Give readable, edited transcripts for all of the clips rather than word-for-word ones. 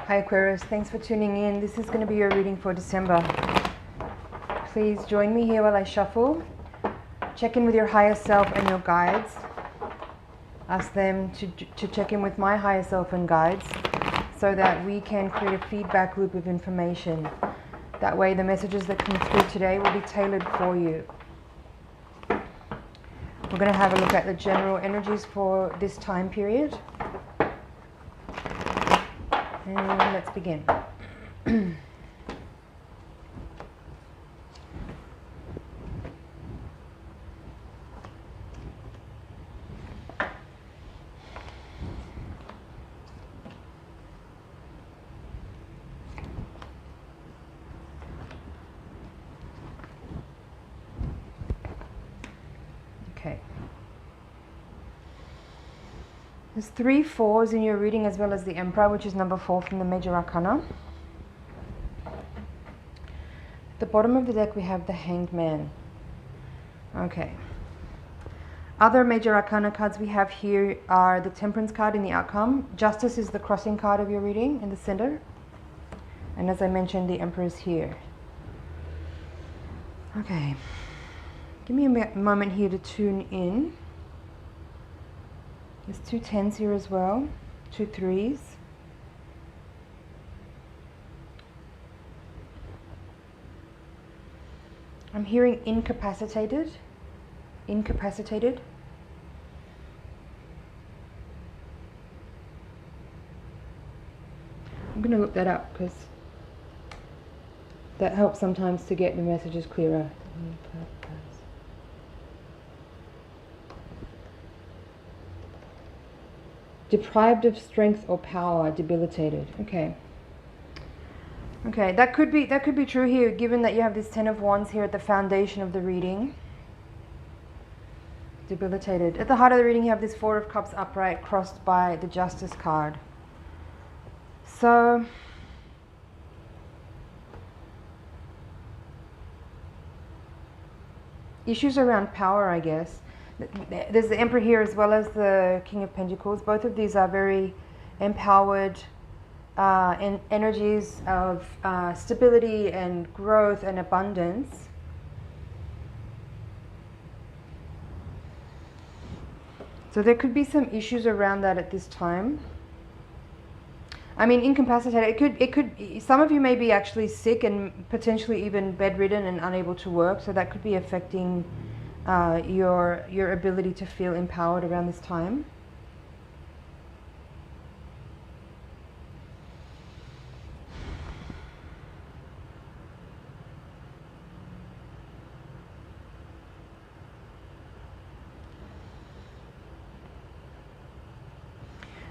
Hi Aquarius, thanks for tuning in. This is going to be your reading for December. Please join me here while I shuffle. Check in with your higher self and your guides. Ask them to check in with my higher self and guides so that we can create a feedback loop of information. That way the messages that come through today will be tailored for you. We're going to have a look at the general energies for this time period. And let's begin. Okay. There's 3 4s in your reading, as well as the Emperor, which is number 4 from the Major Arcana. At the bottom of the deck we have the Hanged Man. Okay. Other Major Arcana cards we have here are the Temperance card in the outcome. Justice is the crossing card of your reading in the center. And as I mentioned, the Emperor is here. Okay. Give me a moment here to tune in. There's 2 10s here as well, 2 3s. I'm hearing incapacitated. Incapacitated. I'm going to look that up because that helps sometimes to get the messages clearer. Deprived of strength or power, debilitated. Okay. Okay, that could be true here, given that you have this 10 of Wands here at the foundation of the reading. Debilitated. At the heart of the reading you have this 4 of Cups upright crossed by the Justice card. So issues around power, I guess. There's the Emperor here as well as the King of Pentacles. Both of these are very empowered energies of stability and growth and abundance. So there could be some issues around that at this time. I mean, incapacitated, it could, some of you may be actually sick and potentially even bedridden and unable to work, so that could be affecting your ability to feel empowered around this time.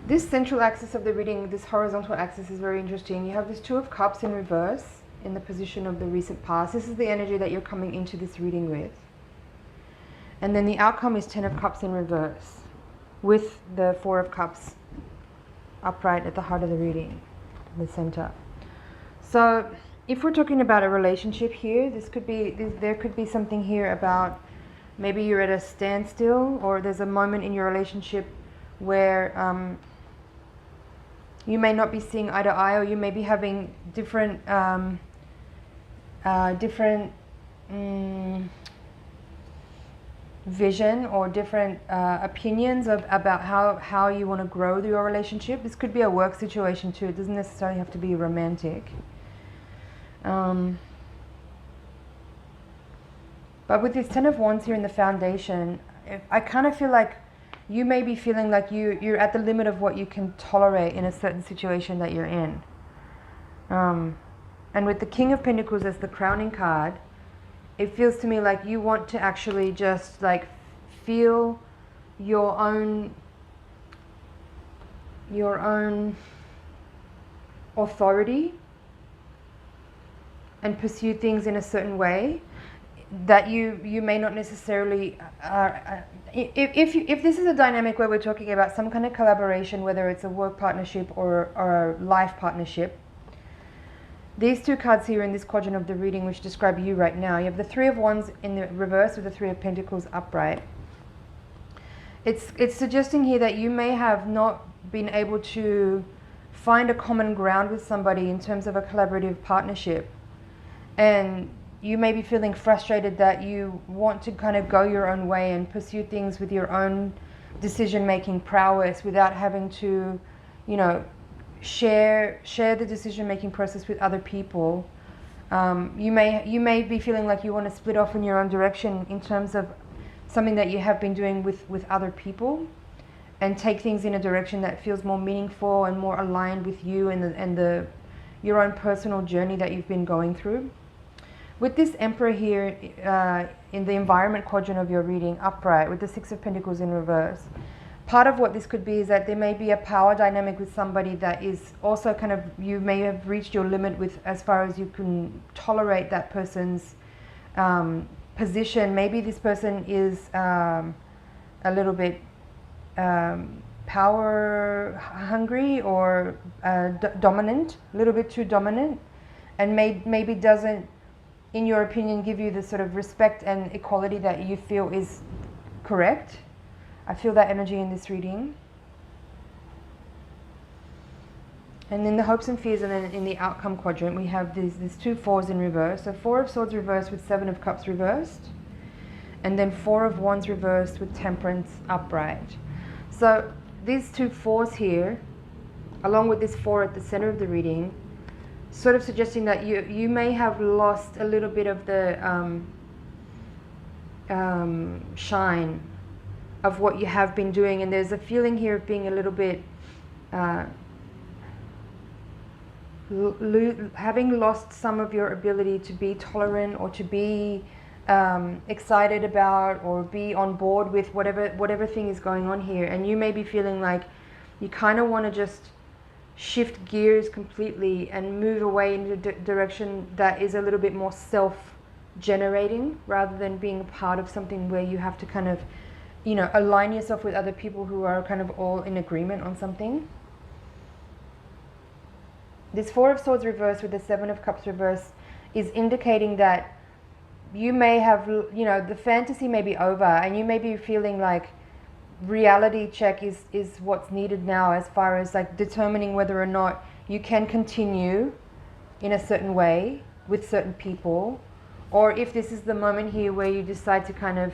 This central axis of the reading, this horizontal axis, is very interesting. You have this 2 of Cups in reverse in the position of the recent past. This is the energy that you're coming into this reading with. And then the outcome is 10 of Cups in reverse with the 4 of Cups upright at the heart of the reading, the center. So if we're talking about a relationship here, there could be something here about maybe you're at a standstill, or there's a moment in your relationship where you may not be seeing eye to eye, or you may be having different vision or different opinions about how you want to grow your relationship. This could be a work situation too. It doesn't necessarily have to be romantic. But with this 10 of Wands here in the foundation, I kind of feel like you may be feeling like you're at the limit of what you can tolerate in a certain situation that you're in. And with the King of Pentacles as the crowning card, it feels to me like you want to actually just like feel your own authority and pursue things in a certain way that you may not necessarily if this is a dynamic where we're talking about some kind of collaboration, whether it's a work partnership or a life partnership. These 2 cards here in this quadrant of the reading, which describe you right now, you have the 3 of Wands in the reverse with the 3 of Pentacles upright. It's suggesting here that you may have not been able to find a common ground with somebody in terms of a collaborative partnership. And you may be feeling frustrated that you want to kind of go your own way and pursue things with your own decision-making prowess without having to, you know, share the decision-making process with other people. You may be feeling like you want to split off in your own direction in terms of something that you have been doing with other people, and take things in a direction that feels more meaningful and more aligned with you and your own personal journey that you've been going through. With this Emperor here in the environment quadrant of your reading, upright, with the Six of Pentacles in reverse, part of what this could be is that there may be a power dynamic with somebody that is also kind of, you may have reached your limit with as far as you can tolerate that person's position. Maybe this person is a little bit power hungry or dominant, a little bit too dominant, and maybe doesn't, in your opinion, give you the sort of respect and equality that you feel is correct. I feel that energy in this reading. And then the hopes and fears, and then in the outcome quadrant we have these two fours in reverse. So Four of Swords reversed with Seven of Cups reversed, and then Four of Wands reversed with Temperance upright. So these two fours here, along with this four at the center of the reading, sort of suggesting that you may have lost a little bit of the shine of what you have been doing, and there's a feeling here of being a little bit having lost some of your ability to be tolerant or to be excited about or be on board with whatever thing is going on here. And you may be feeling like you kind of want to just shift gears completely and move away in a direction that is a little bit more self-generating, rather than being a part of something where you have to kind of, you know, align yourself with other people who are kind of all in agreement on something. This Four of Swords reversed with the Seven of Cups reversed is indicating that you may have, you know, the fantasy may be over, and you may be feeling like reality check is what's needed now, as far as like determining whether or not you can continue in a certain way with certain people, or if this is the moment here where you decide to kind of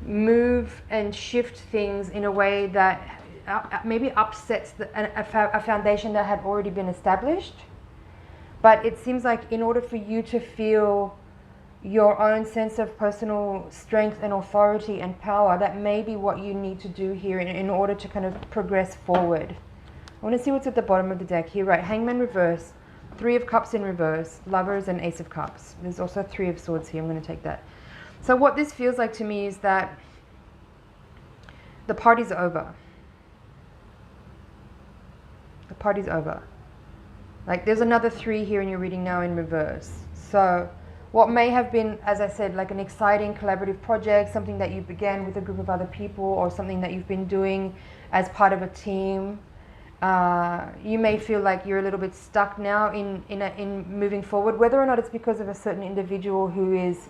move and shift things in a way that maybe upsets a foundation that had already been established. But it seems like in order for you to feel your own sense of personal strength and authority and power, that may be what you need to do here in order to kind of progress forward. I want to see what's at the bottom of the deck here. Right, Hangman reverse, Three of Cups in reverse, Lovers, and Ace of Cups. There's also Three of Swords here. I'm going to take that. So what this feels like to me is that the party's over. The party's over. Like, there's another three here in your reading now in reverse. So what may have been, as I said, like an exciting collaborative project, something that you began with a group of other people, or something that you've been doing as part of a team, you may feel like you're a little bit stuck now in moving forward, whether or not it's because of a certain individual who is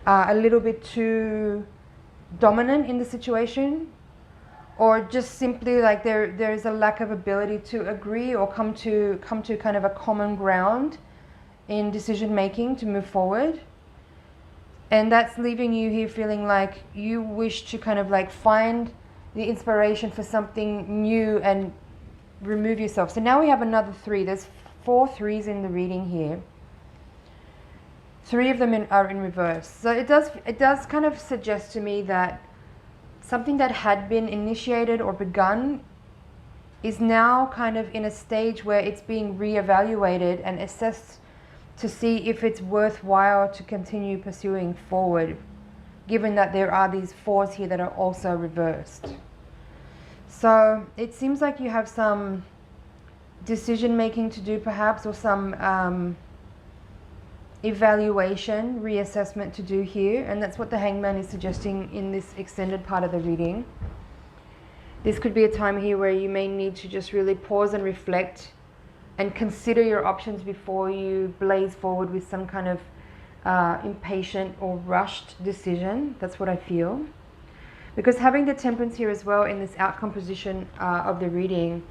a little bit too dominant in the situation, or just simply like there is a lack of ability to agree or come to kind of a common ground in decision making to move forward. And that's leaving you here feeling like you wish to kind of like find the inspiration for something new and remove yourself. So now we have another three. There's 4 threes in the reading here. 3 of them are in reverse. So it does kind of suggest to me that something that had been initiated or begun is now kind of in a stage where it's being reevaluated and assessed to see if it's worthwhile to continue pursuing forward, given that there are these 4s here that are also reversed. So it seems like you have some decision making to do perhaps, or some evaluation, reassessment to do here, and that's what the Hangman is suggesting in this extended part of the reading. This could be a time here where you may need to just really pause and reflect and consider your options before you blaze forward with some kind of impatient or rushed decision. That's what I feel. Because having the Temperance here as well in this outcome position of the reading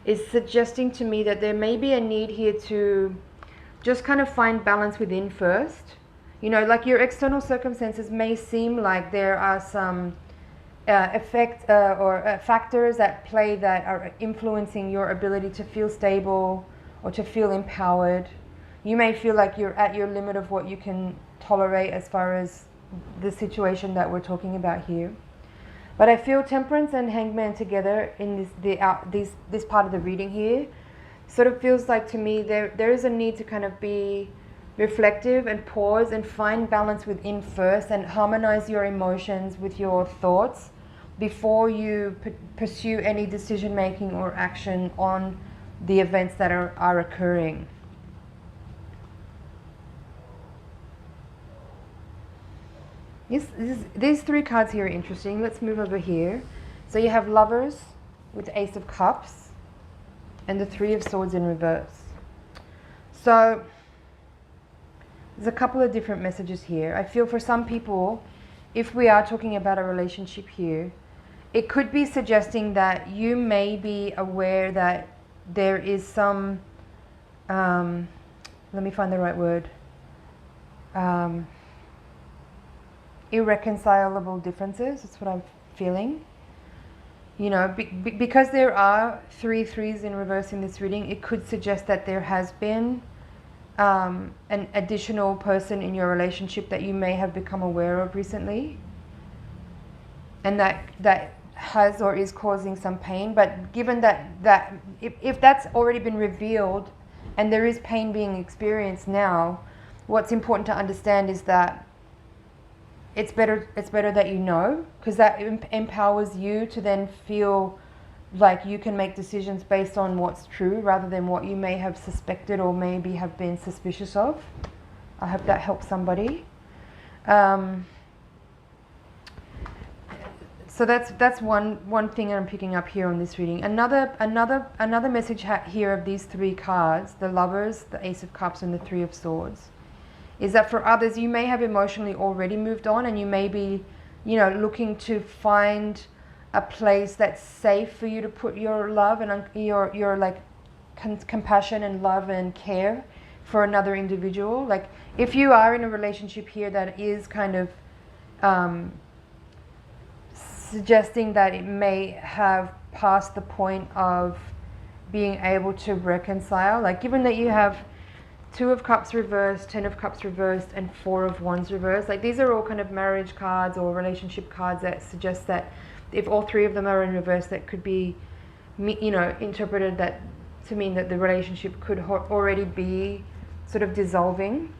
is suggesting to me that there may be a need here to just kind of find balance within first. You know, like your external circumstances may seem like there are some factors at play that are influencing your ability to feel stable or to feel empowered. You may feel like you're at your limit of what you can tolerate as far as the situation that we're talking about here. But I feel Temperance and Hangman together in this part of the reading here sort of feels like to me there is a need to kind of be reflective and pause and find balance within first and harmonize your emotions with your thoughts before you pursue any decision making or action on the events that are occurring. These three cards here are interesting. Let's move over here. So you have Lovers with the Ace of Cups and the Three of Swords in reverse. So there's a couple of different messages here. I feel for some people, if we are talking about a relationship here, it could be suggesting that you may be aware that there is some, let me find the right word, irreconcilable differences. That's what I'm feeling. You know, because there are 3 threes in reverse in this reading, it could suggest that there has been an additional person in your relationship that you may have become aware of recently, and that has or is causing some pain. But given that if that's already been revealed and there is pain being experienced now, what's important to understand is that it's better that you know, because that empowers you to then feel like you can make decisions based on what's true rather than what you may have suspected or maybe have been suspicious of. I hope that helps somebody. So that's one thing I'm picking up here on this reading. Another message here of these 3 cards, the Lovers, the Ace of Cups and the Three of Swords, is that for others you may have emotionally already moved on, and you may be, you know, looking to find a place that's safe for you to put your love and your like compassion and love and care for another individual. Like if you are in a relationship here that is kind of suggesting that it may have passed the point of being able to reconcile, like given that you have 2 of Cups reversed, 10 of Cups reversed, and 4 of Wands reversed. Like these are all kind of marriage cards or relationship cards that suggest that if all 3 of them are in reverse, that could be, you know, interpreted that to mean that the relationship could already be sort of dissolving.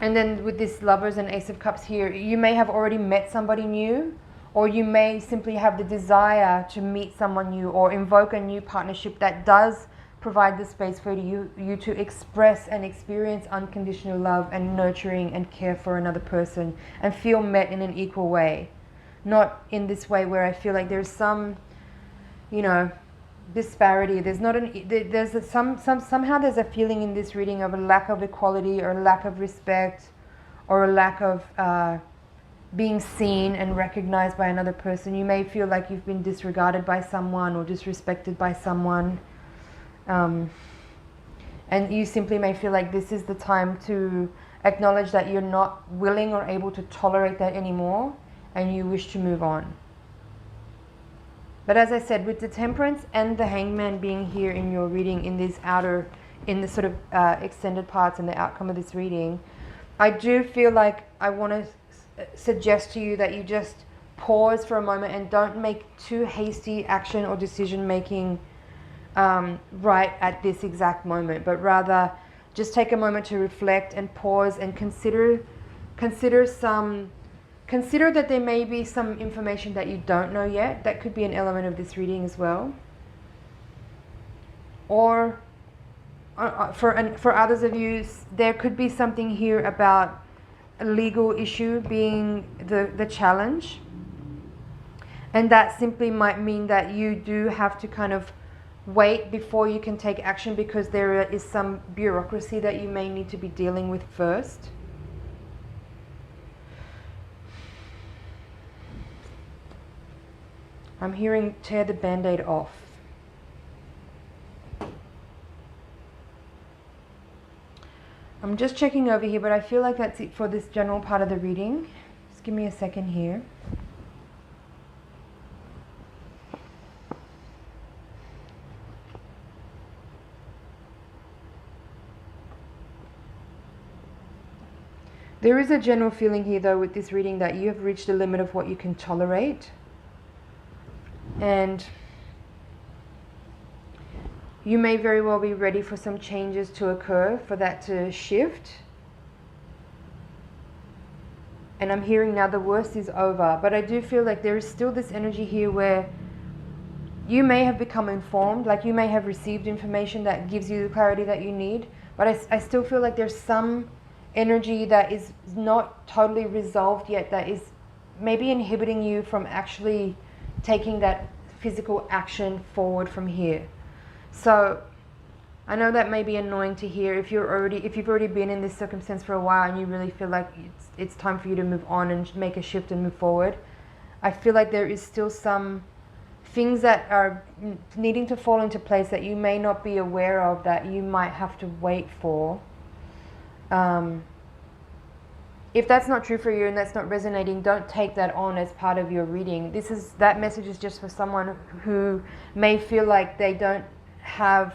And then with this Lovers and Ace of Cups here, you may have already met somebody new, or you may simply have the desire to meet someone new or invoke a new partnership that does provide the space for you to express and experience unconditional love and nurturing and care for another person and feel met in an equal way. Not in this way where I feel like there's some, you know, disparity. There's not somehow there's a feeling in this reading of a lack of equality or a lack of respect or a lack of being seen and recognized by another person. You may feel like you've been disregarded by someone or disrespected by someone. And you simply may feel like this is the time to acknowledge that you're not willing or able to tolerate that anymore and you wish to move on. But as I said, with the Temperance and the Hangman being here in your reading in the sort of extended parts and the outcome of this reading, I do feel like I want to suggest to you that you just pause for a moment and don't make too hasty action or decision making right at this exact moment, but rather just take a moment to reflect and pause and consider that there may be some information that you don't know yet. That could be an element of this reading as well. Or for others of you, there could be something here about a legal issue being the challenge, and that simply might mean that you do have to kind of wait before you can take action because there is some bureaucracy that you may need to be dealing with first. I'm hearing tear the Band-Aid off. I'm just checking over here, but I feel like that's it for this general part of the reading. Just give me a second here. There is a general feeling here though with this reading that you have reached the limit of what you can tolerate. And you may very well be ready for some changes to occur, for that to shift. And I'm hearing now the worst is over. But I do feel like there is still this energy here where you may have become informed, like you may have received information that gives you the clarity that you need. But I still feel like there's some energy that is not totally resolved yet, that is maybe inhibiting you from actually taking that physical action forward from here. So I know that may be annoying to hear if you've already been in this circumstance for a while and you really feel like it's time for you to move on and make a shift and move forward. I feel like there is still some things that are needing to fall into place that you may not be aware of, that you might have to wait for. If that's not true for you and that's not resonating, don't take that on as part of your reading. That message is just for someone who may feel like they don't have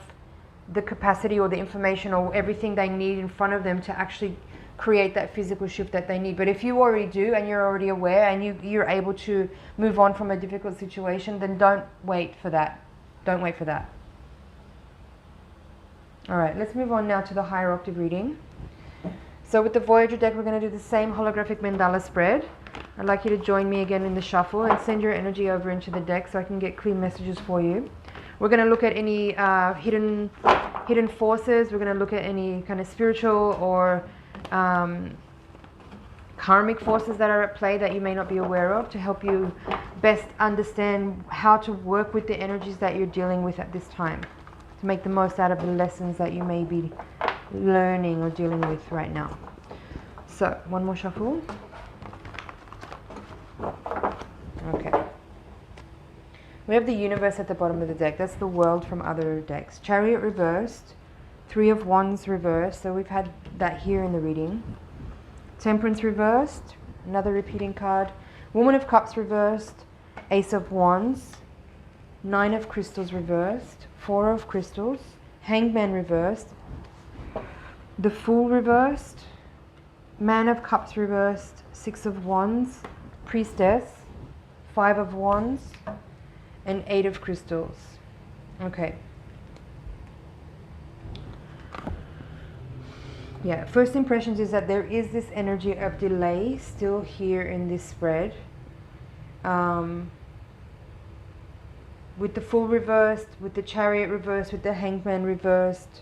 the capacity or the information or everything they need in front of them to actually create that physical shift that they need. But if you already do and you're already aware and you're able to move on from a difficult situation, then don't wait for that. Don't wait for that. All right, let's move on now to the higher octave reading. So with the Voyager deck, we're going to do the same holographic mandala spread. I'd like you to join me again in the shuffle and send your energy over into the deck so I can get clear messages for you. We're going to look at any hidden forces. We're going to look at any kind of spiritual or karmic forces that are at play that you may not be aware of, to help you best understand how to work with the energies that you're dealing with at this time, to make the most out of the lessons that you may be learning or dealing with right now. So one more shuffle. Okay, we have the universe at the bottom of the deck. That's the world from other decks. Chariot reversed, Three of Wands reversed, so we've had that here in the reading. Temperance reversed, another repeating card. Woman of Cups reversed, Ace of Wands, Nine of Crystals reversed, Four of Crystals, Hanged Man reversed, the Fool reversed, Man of Cups reversed, Six of Wands, Priestess, Five of Wands, and Eight of Crystals. Okay. Yeah, first impressions is that there is this energy of delay still here in this spread. With the Fool reversed, with the Chariot reversed, with the Hanged Man reversed.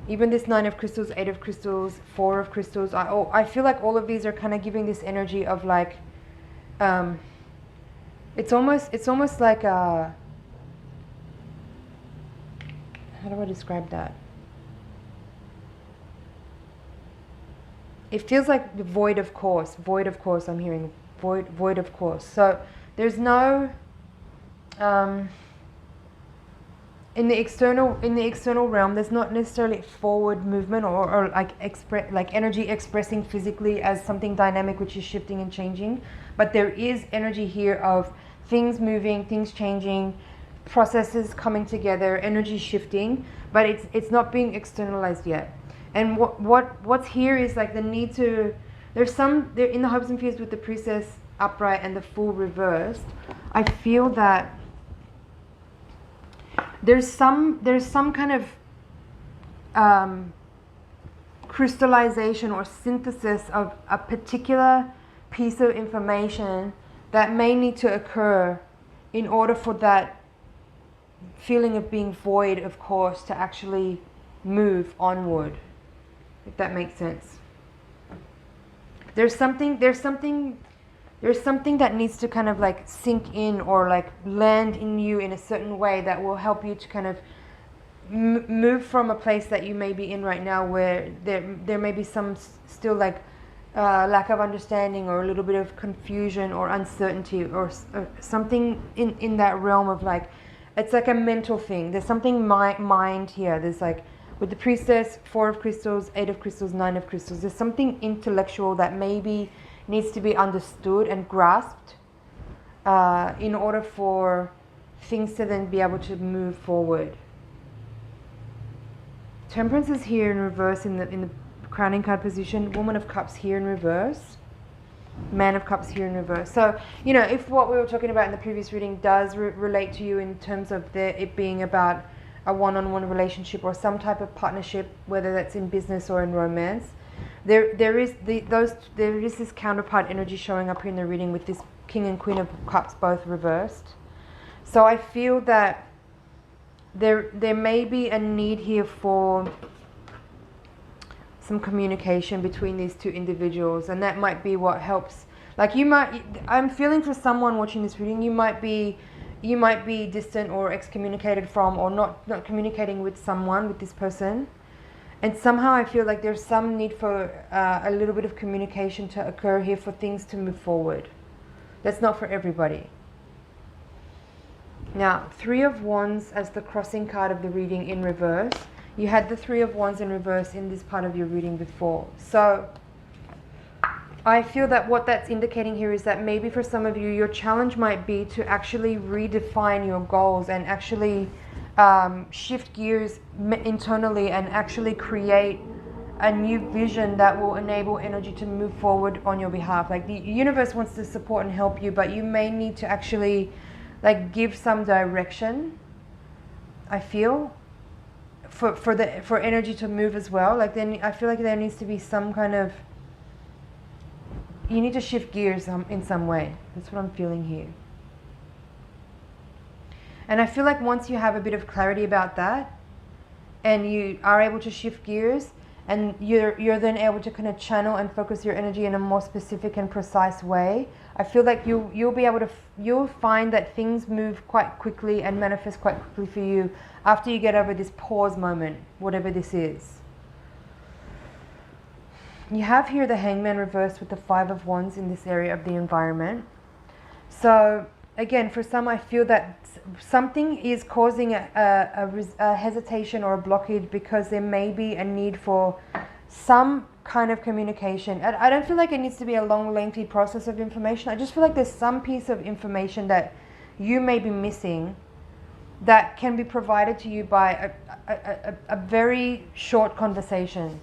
Even this Nine of Crystals, Eight of Crystals, Four of Crystals. I feel like all of these are kind of giving this energy of like, it's almost like a, how do I describe that? It feels like the void of course. Void of course, I'm hearing. Void of course. So there's no, in the external realm, there's not necessarily forward movement or like energy expressing physically as something dynamic which is shifting and changing, but there is energy here of things moving, things changing, processes coming together, energy shifting, but it's not being externalized yet. And what's here is like the need to, there in the hopes and fears with the Priestess upright and the Fool reversed. I feel that there's some kind of crystallization or synthesis of a particular piece of information that may need to occur in order for that feeling of being void of course to actually move onward, if that makes sense. There's something that needs to kind of like sink in or like land in you in a certain way that will help you to kind of move from a place that you may be in right now where there may be some still like lack of understanding or a little bit of confusion or uncertainty or something in that realm of like, it's like a mental thing. There's something mind here. There's like, with the priestess, 4 of crystals, 8 of crystals, 9 of crystals, there's something intellectual that maybe needs to be understood and grasped in order for things to then be able to move forward. Temperance is here in reverse in the crowning card position. Woman of Cups here in reverse. Man of Cups here in reverse. So, you know, if what we were talking about in the previous reading does relate to you in terms of it being about a one-on-one relationship or some type of partnership, whether that's in business or in romance, there is this counterpart energy showing up here in the reading with this King and Queen of Cups both reversed. So I feel that there may be a need here for some communication between these two individuals, and that might be what helps. Like I'm feeling for someone watching this reading, you might be distant or excommunicated from, or not communicating with this person, and somehow I feel like there's some need for a little bit of communication to occur here for things to move forward. That's not for everybody. Now, 3 of Wands as the crossing card of the reading in reverse. You had the 3 of Wands in reverse in this part of your reading before. So I feel that what that's indicating here is that maybe for some of you, your challenge might be to actually redefine your goals and actually shift gears internally and actually create a new vision that will enable energy to move forward on your behalf. Like, the universe wants to support and help you, but you may need to actually like give some direction, I feel, for energy to move as well. Like, then I feel like there needs to be some kind of, you need to shift gears in some way. That's what I'm feeling here. And I feel like once you have a bit of clarity about that, and you are able to shift gears, and you're then able to kind of channel and focus your energy in a more specific and precise way, I feel like you'll be able to, you'll find that things move quite quickly and manifest quite quickly for you after you get over this pause moment, whatever this is. You have here the Hangman reversed with the 5 of Wands in this area of the environment. So again, for some, I feel that something is causing a hesitation or a blockage because there may be a need for some kind of communication. I don't feel like it needs to be a long, lengthy process of information. I just feel like there's some piece of information that you may be missing that can be provided to you by a very short conversation.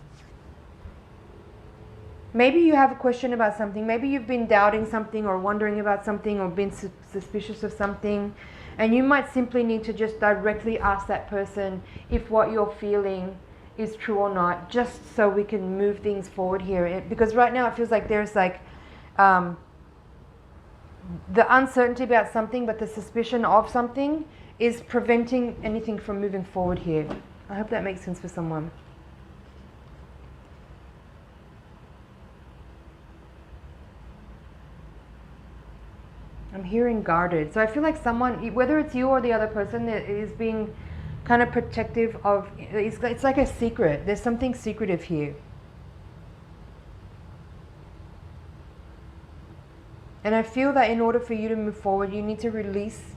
Maybe you have a question about something. Maybe you've been doubting something or wondering about something or been suspicious of something. And you might simply need to just directly ask that person if what you're feeling is true or not, just so we can move things forward here. Because right now it feels like there's like the uncertainty about something, but the suspicion of something is preventing anything from moving forward here. I hope that makes sense for someone. I'm hearing guarded. So I feel like someone, whether it's you or the other person, is being kind of protective of, it's like a secret. There's something secretive here. And I feel that in order for you to move forward, you need to release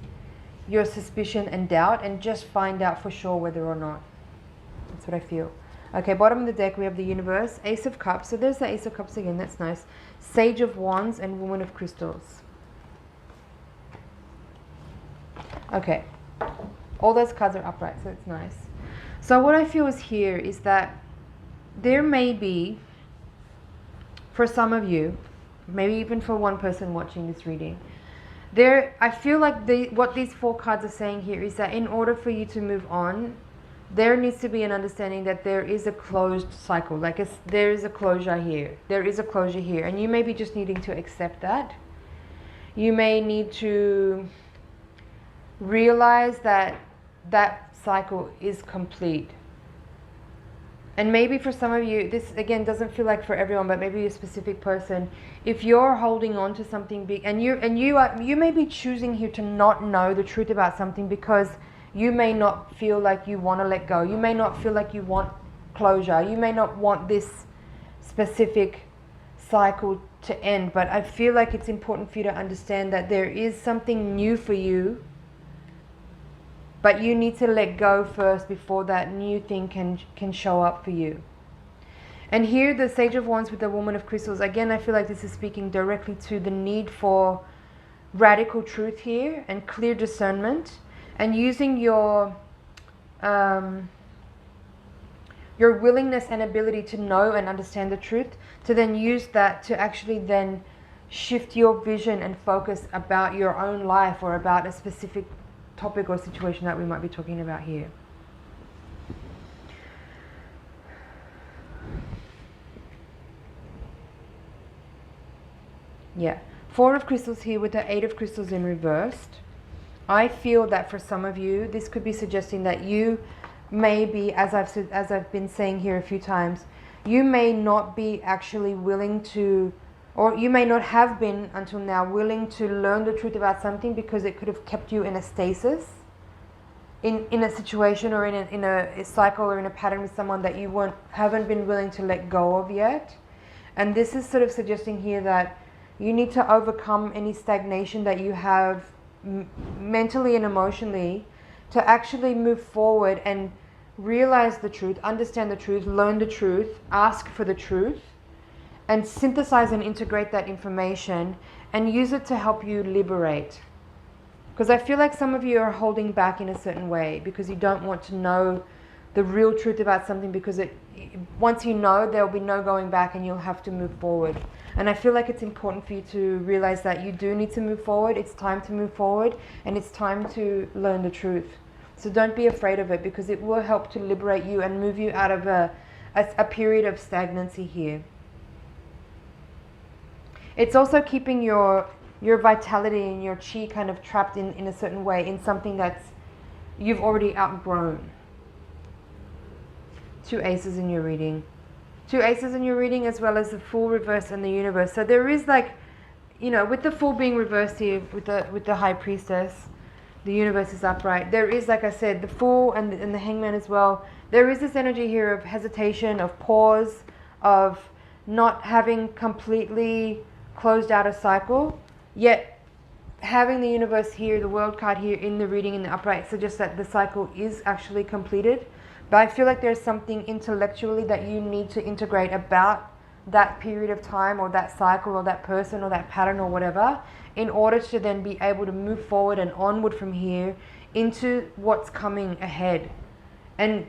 your suspicion and doubt and just find out for sure whether or not. That's what I feel. Okay, bottom of the deck, we have the Universe, Ace of Cups. So there's the Ace of Cups again. That's nice. Sage of Wands and Woman of Crystals. Okay, all those cards are upright, so it's nice. So what I feel is here is that there may be, for some of you, maybe even for one person watching this reading, I feel like what these 4 cards are saying here is that in order for you to move on, there needs to be an understanding that there is a closed cycle. Like there is a closure here. There is a closure here. And you may be just needing to accept that. You may need to realize that that cycle is complete. And maybe for some of you, this again doesn't feel like for everyone, but maybe a specific person, if you're holding on to something big, and you may be choosing here to not know the truth about something because you may not feel like you want to let go. You may not feel like you want closure. You may not want this specific cycle to end, but I feel like it's important for you to understand that there is something new for you, but you need to let go first before that new thing can show up for you. And here the Sage of Wands with the Woman of Crystals, again, I feel like this is speaking directly to the need for radical truth here and clear discernment, and using your willingness and ability to know and understand the truth, to then use that to actually then shift your vision and focus about your own life or about a specific topic or situation that we might be talking about here. Yeah, Four of Crystals here with the Eight of Crystals in reversed. I feel that for some of you, this could be suggesting that you may be, as I've been saying here a few times, you may not be actually willing to, or you may not have been until now willing to learn the truth about something because it could have kept you in a stasis, in a situation or in a cycle or in a pattern with someone that you haven't been willing to let go of yet. And this is sort of suggesting here that you need to overcome any stagnation that you have mentally and emotionally to actually move forward and realize the truth, understand the truth, learn the truth, ask for the truth, and synthesize and integrate that information and use it to help you liberate. Because I feel like some of you are holding back in a certain way because you don't want to know the real truth about something, because once you know, there will be no going back and you'll have to move forward. And I feel like it's important for you to realize that you do need to move forward. It's time to move forward, and it's time to learn the truth. So don't be afraid of it, because it will help to liberate you and move you out of a period of stagnancy here. It's also keeping your vitality and your chi kind of trapped in a certain way, in something that's you've already outgrown. Two aces in your reading. Two aces in your reading, as well as the Fool reverse and the Universe. So there is, like, you know, with the Fool being reversed here, with the High Priestess, the Universe is upright. There is, like I said, the Fool and the Hangman as well. There is this energy here of hesitation, of pause, of not having completely closed out a cycle, yet having the Universe here, the World card here in the reading in the upright, suggests that the cycle is actually completed. But I feel like there's something intellectually that you need to integrate about that period of time or that cycle or that person or that pattern or whatever, in order to then be able to move forward and onward from here into what's coming ahead, and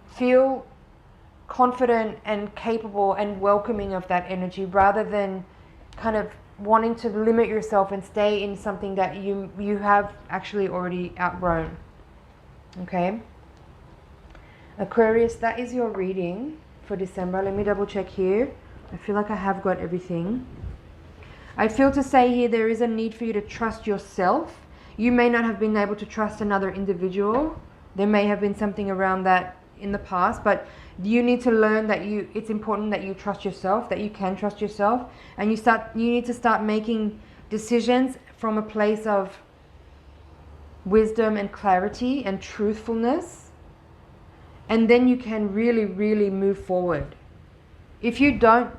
feel confident and capable and welcoming of that energy, rather than kind of wanting to limit yourself and stay in something that you have actually already outgrown. Okay? Aquarius, that is your reading for December. Let me double check here. I feel like I have got everything. I feel to say here there is a need for you to trust yourself. You may not have been able to trust another individual. There may have been something around that in the past, but you need to learn that it's important that you trust yourself, that you can trust yourself, and you need to start making decisions from a place of wisdom and clarity and truthfulness. And then you can really, really move forward. If you don't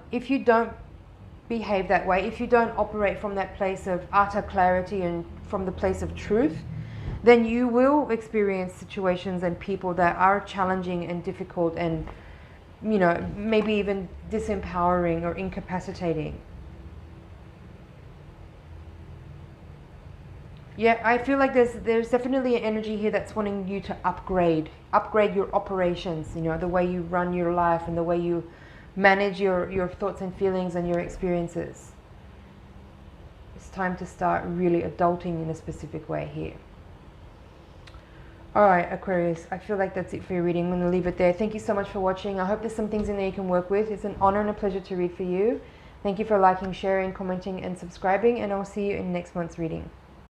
behave that way, if you don't operate from that place of utter clarity and from the place of truth, then you will experience situations and people that are challenging and difficult and, you know, maybe even disempowering or incapacitating. Yeah, I feel like there's definitely an energy here that's wanting you to upgrade your operations, you know, the way you run your life and the way you manage your thoughts and feelings and your experiences. It's time to start really adulting in a specific way here. Alright, Aquarius, I feel like that's it for your reading. I'm going to leave it there. Thank you so much for watching. I hope there's some things in there you can work with. It's an honor and a pleasure to read for you. Thank you for liking, sharing, commenting and subscribing, and I'll see you in next month's reading.